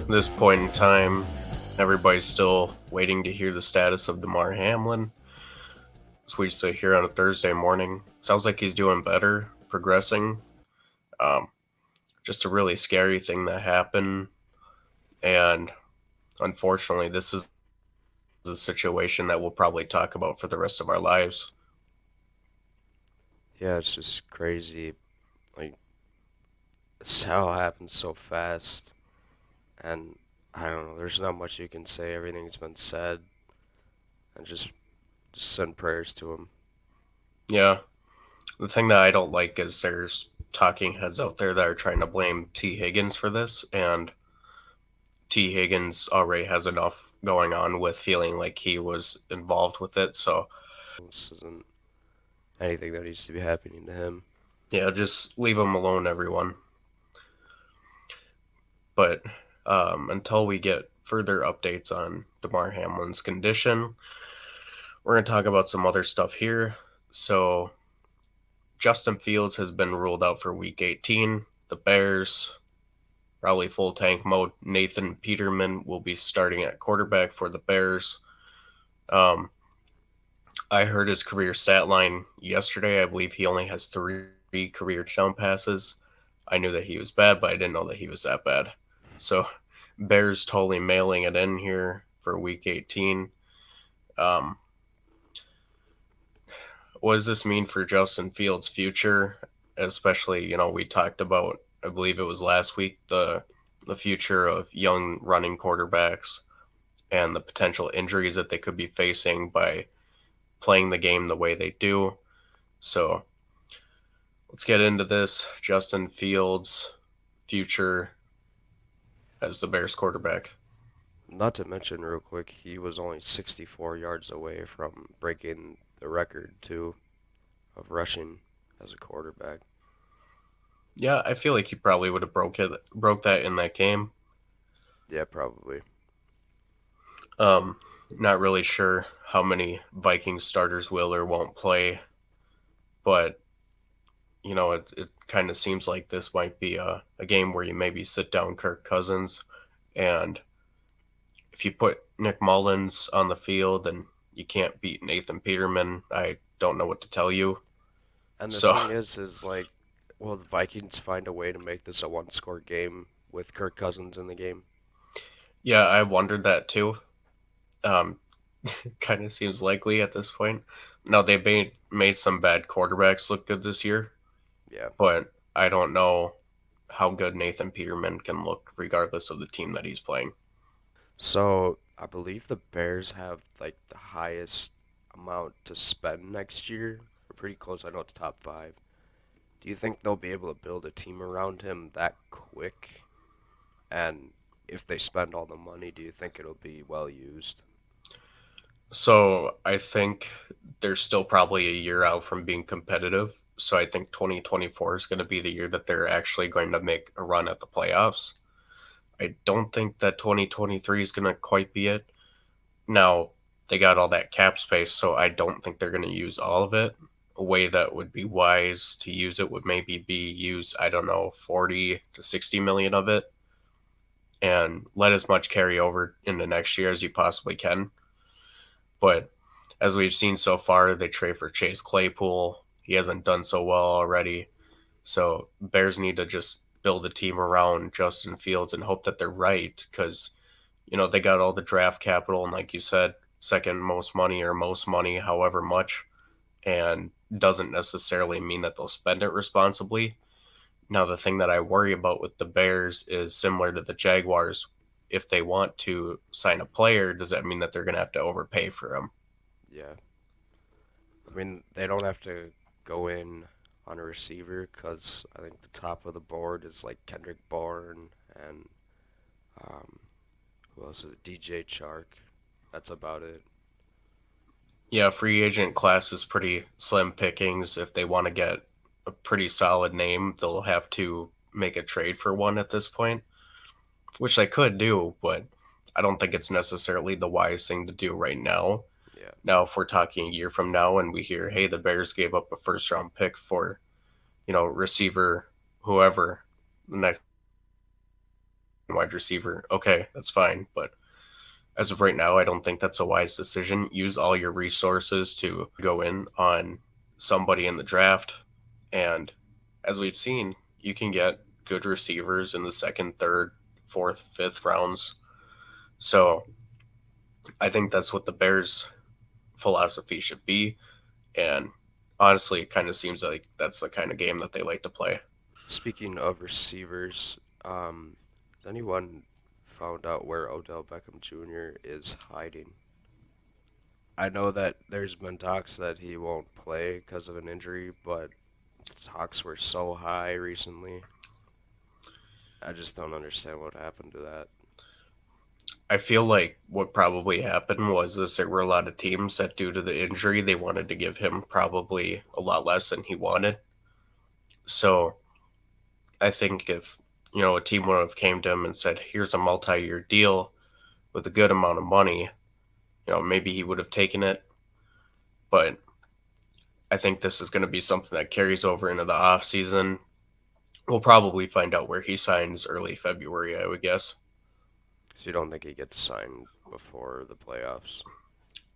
this point in time, everybody's still waiting to hear the status of Damar Hamlin. As we sit here on a Thursday morning, sounds like he's doing better, progressing. Um, just a really scary thing that happened, and unfortunately, this is a situation that we'll probably talk about for the rest of our lives. Yeah, it's just crazy. Like, this how happened so fast, and I don't know. There's not much you can say. Everything's been said, and just send prayers to him. Yeah, the thing that I don't like is there's talking heads out there that are trying to blame T. Higgins for this, and T. Higgins already has enough going on with feeling like he was involved with it. So, This isn't anything that needs to be happening to him. yeah, just leave him alone, everyone. But until we get further updates on Damar Hamlin's condition, we're going to talk about some other stuff here. So, Justin Fields has been ruled out for week 18. The Bears, probably full tank mode. Nathan Peterman will be starting at quarterback for the Bears. Um, I heard his career stat line yesterday. I believe he only has three career touchdown passes. I knew that he was bad, but I didn't know that he was that bad. So, Bears totally mailing it in here for week 18. Um, what does this mean for Justin Fields' future? Especially, we talked about, I believe it was last week, the future of young running quarterbacks and the potential injuries that they could be facing by playing the game the way they do. So let's get into this. Justin Fields' future as the Bears quarterback. Not to mention, real quick, he was only 64 yards away from breaking the record too of rushing as a quarterback. Yeah, I feel like he probably would have broke that in that game. Yeah, probably. Um, Not really sure how many Vikings starters will or won't play, but it kind of seems like this might be a game where you maybe sit down Kirk Cousins, and if you put Nick Mullins on the field and you can't beat Nathan Peterman, I don't know what to tell you. And the So thing is like, will the Vikings find a way to make this a one-score game with Kirk Cousins in the game? yeah, I wondered that too. Um, Kind of seems likely at this point. Now they've made some bad quarterbacks look good this year, Yeah. but I don't know how good Nathan Peterman can look regardless of the team that he's playing. So I believe the Bears have like the highest amount to spend next year. We're pretty close. I know it's top five. Do you think they'll be able to build a team around him that quick? And if they spend all the money, do you think it'll be well used? So I think they're still probably a year out from being competitive. So I think 2024 is going to be the year that they're actually going to make a run at the playoffs. I don't think that 2023 is going to quite be it. Now, they got all that cap space, so I don't think they're going to use all of it. A way that would be wise to use it would maybe be use, I don't know, 40 to 60 million of it and let as much carry over into next year as you possibly can. But as we've seen so far, they trade for Chase Claypool. He hasn't done so well already. So Bears need to just build a team around Justin Fields and hope that they're right because, they got all the draft capital and, like you said, second most money or most money, however much, and doesn't necessarily mean that they'll spend it responsibly. Now, the thing that I worry about with the Bears is similar to the Jaguars. If they want to sign a player, does that mean that they're going to have to overpay for him? Yeah. I mean, they don't have to go in on a receiver because I think the top of the board is like Kendrick Bourne and um, who else is it? DJ Chark. That's about it. Yeah, free agent class is pretty slim pickings. If they want to get a pretty solid name, they'll have to make a trade for one at this point, which they could do, but I don't think it's necessarily the wise thing to do right now. Yeah. Now, if we're talking a year from now and we hear, hey, the Bears gave up a first round pick for, receiver, whoever, the next wide receiver. Okay, that's fine. But as of right now, I don't think that's a wise decision. Use all your resources to go in on somebody in the draft. And as we've seen, you can get good receivers in the second, third, fourth, fifth rounds. So I think that's what the Bears' philosophy should be. And honestly, it kind of seems like that's the kind of game that they like to play. Speaking of receivers, has anyone found out where Odell Beckham Jr. is hiding? I know that there's been talks that he won't play because of an injury, but the talks were so high recently. I just don't understand what happened to that. I feel like what probably happened was there were a lot of teams that, due to the injury, they wanted to give him probably a lot less than he wanted. So I think if a team would have came to him and said, "Here's a multi-year deal with a good amount of money," maybe he would have taken it. But I think this is going to be something that carries over into the off season. We'll probably find out where he signs early February, I would guess. So you don't think he gets signed before the playoffs?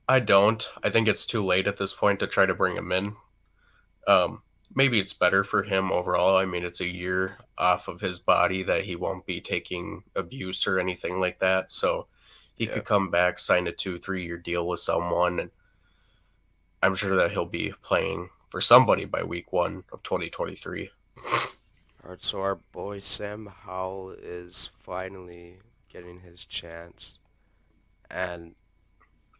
I don't. I think it's too late at this point to try to bring him in. Um, Maybe it's better for him overall. I mean, it's a year off of his body that he won't be taking abuse or anything like that. So he Yeah. could come back, sign a 2, 3 year deal with someone, and I'm sure that he'll be playing for somebody by week 1 of 2023. All right, so our boy Sam Howell is finally getting his chance, and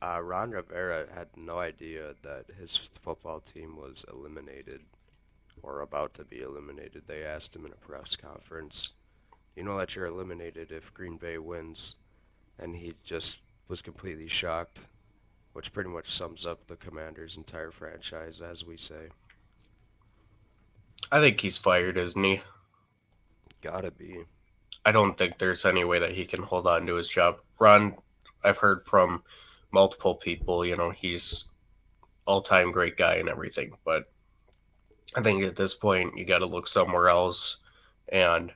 Ron Rivera had no idea that his football team was eliminated or about to be eliminated. They asked him in a press conference, "You know that you're eliminated if Green Bay wins," and he just was completely shocked, which pretty much sums up the Commanders' entire franchise, as we say. I think he's fired, isn't he? Gotta be. I don't think there's any way that he can hold on to his job. Ron, I've heard from multiple people, he's all-time great guy and everything, but I think at this point you got to look somewhere else, and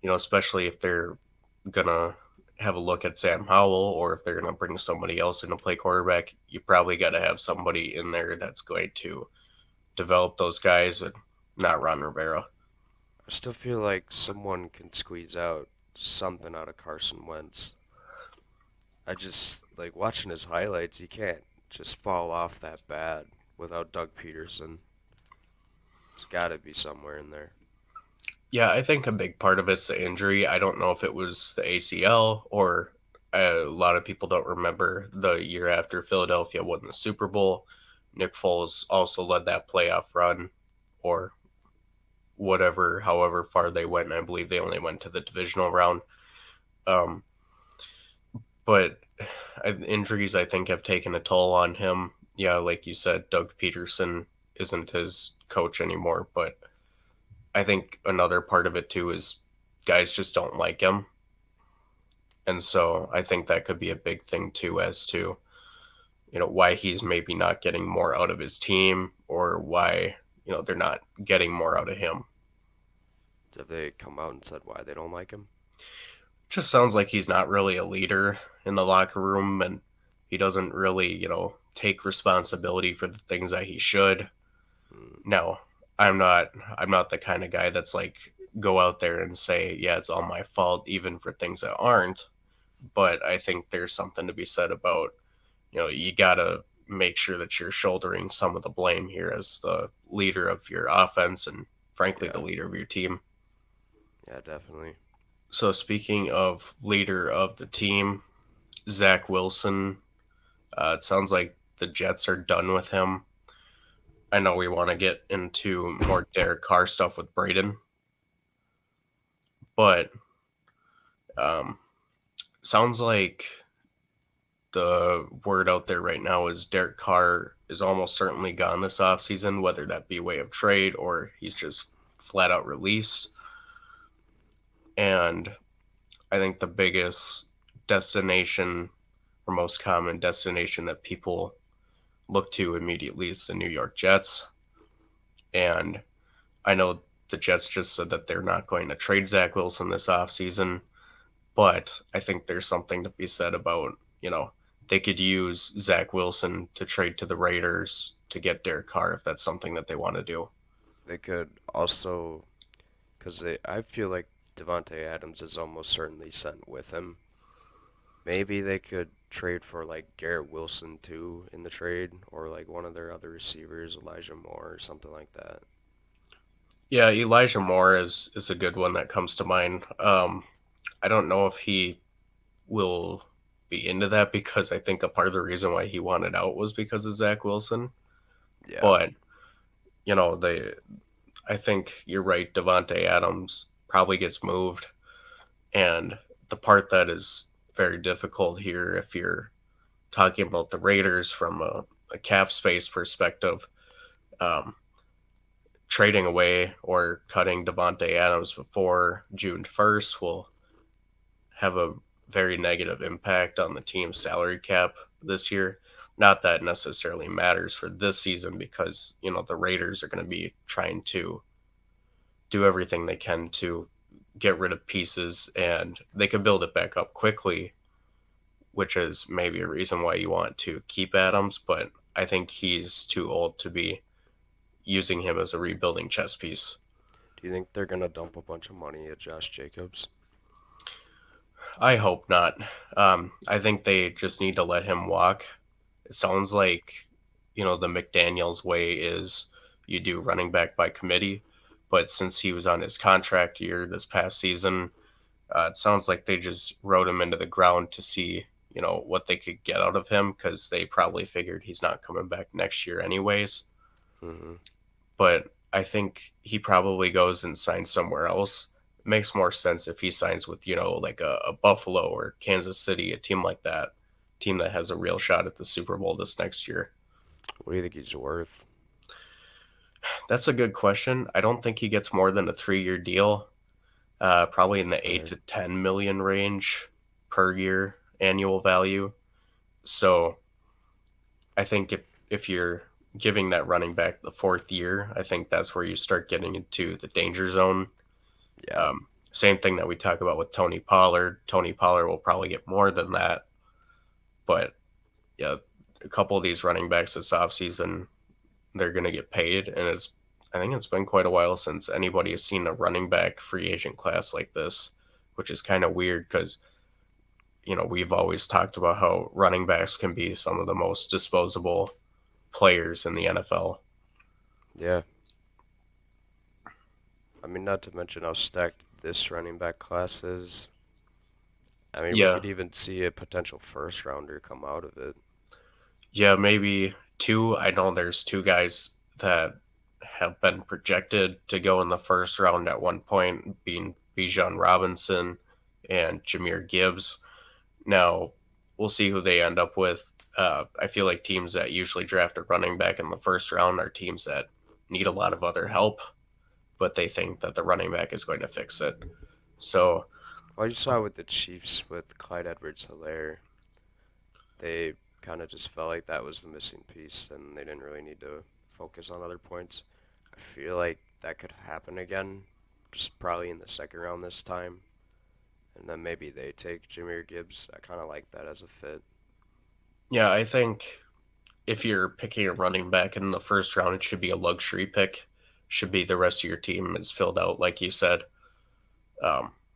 especially if they're gonna have a look at Sam Howell, or if they're gonna bring somebody else in to play quarterback, you probably got to have somebody in there that's going to develop those guys, and not Ron Rivera. I still feel like someone can squeeze out something out of Carson Wentz. I just like watching his highlights. You can't just fall off that bad without Doug Peterson. It's got to be somewhere in there. Yeah, I think a big part of it's the injury. I don't know if it was the ACL or a lot of people don't remember the year after Philadelphia won the Super Bowl. Nick Foles also led that playoff run, or whatever, however far they went. I believe they only went to the divisional round. Um, but injuries, I think, have taken a toll on him. Yeah, like you said, Doug Peterson isn't his coach anymore, but I think another part of it too is guys just don't like him. And so I think that could be a big thing too, as to, why he's maybe not getting more out of his team, or why, they're not getting more out of him. Have they come out and said why they don't like him? Just sounds like he's not really a leader in the locker room, and he doesn't really, take responsibility for the things that he should. Hmm, No, I'm not the kind of guy that's like go out there and say, yeah, it's all my fault, even for things that aren't. But I think there's something to be said about, you gotta make sure that you're shouldering some of the blame here as the leader of your offense, and frankly the yeah, leader of your team. yeah, definitely. So speaking of leader of the team, Zach Wilson, it sounds like the Jets are done with him. I know we want to get into more Derek Carr stuff with Braden, but um, sounds like the word out there right now is Derek Carr is almost certainly gone this offseason, whether that be way of trade or he's just flat out released. And I think the biggest destination, or most common destination, that people look to immediately is the New York Jets. And I know the Jets just said that they're not going to trade Zach Wilson this offseason. But I think there's something to be said about, they could use Zach Wilson to trade to the Raiders to get Derek Carr if that's something that they want to do. They could also, because I feel like Devontae Adams is almost certainly sent with him. Maybe they could trade for like Garrett Wilson too in the trade, or like one of their other receivers, Elijah Moore or something like that. Yeah, Elijah Moore is a good one that comes to mind. I don't know if he will be into that because I think a part of the reason why he wanted out was because of Zach Wilson. Yeah. But they I think you're right. Devonte Adams probably gets moved, and the part that is very difficult here, if you're talking about the Raiders from a cap space perspective, um, trading away or cutting Devonte Adams before June 1st will have a very negative impact on the team's salary cap this year. Not that necessarily matters for this season because, the Raiders are going to be trying to do everything they can to get rid of pieces and they can build it back up quickly, which is maybe a reason why you want to keep Adams, but I think he's too old to be using him as a rebuilding chess piece. Do you think they're gonna dump a bunch of money at Josh Jacobs? I hope not. I think they just need to let him walk. It sounds like, the McDaniels way is you do running back by committee, but since he was on his contract year this past season, it sounds like they just rode him into the ground to see, what they could get out of him because they probably figured he's not coming back next year anyways. Hmm. But I think he probably goes and signs somewhere else. It makes more sense if he signs with, like a Buffalo or Kansas City, a team like that, team that has a real shot at the Super Bowl this next year. What do you think he's worth? That's a good question. I don't think he gets more than a 3-year deal, probably in the 8 Fair. to 10 million range per year annual value. So I think if you're giving that running back the fourth year, I think that's where you start getting into the danger zone. Yeah. Same thing that we talk about with Tony Pollard. Tony Pollard will probably get more than that, but yeah, a couple of these running backs this offseason, they're going to get paid, and I think it's been quite a while since anybody has seen a running back free agent class like this, which is kind of weird because we've always talked about how running backs can be some of the most disposable players in the NFL. Yeah. I mean, not to mention how stacked this running back class is. I mean, we Yeah, could even see a potential first rounder come out of it. yeah, maybe two. I know there's two guys that have been projected to go in the first round at one point, being Bijan Robinson and Jameer Gibbs. Now, we'll see who they end up with. I feel like teams that usually draft a running back in the first round are teams that need a lot of other help, but they think that the running back is going to fix it. So, Well, you saw with the Chiefs with Clyde Edwards-Helaire, they kind of just felt like that was the missing piece, and they didn't really need to focus on other points. I feel like that could happen again, just probably in the second round this time, and then maybe they take Jameer Gibbs. I kind of like that as a fit. yeah, I think if you're picking a running back in the first round, it should be a luxury pick. Should be the rest of your team is filled out, like you said.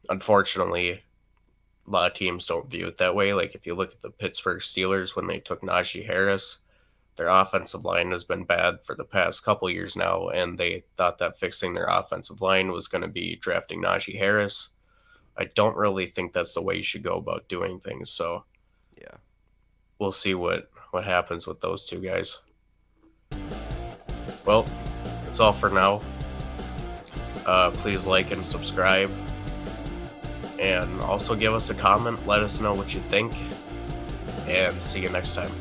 Unfortunately, a lot of teams don't view it that way. Like if you look at the Pittsburgh Steelers when they took Najee Harris, their offensive line has been bad for the past couple years now, and they thought that fixing their offensive line was going to be drafting Najee Harris. I don't really think that's the way you should go about doing things. So Yeah. we'll see what happens with those two guys. Well, that's all for now. Please like and subscribe, and also give us a comment. Let us know what you think, and see you next time.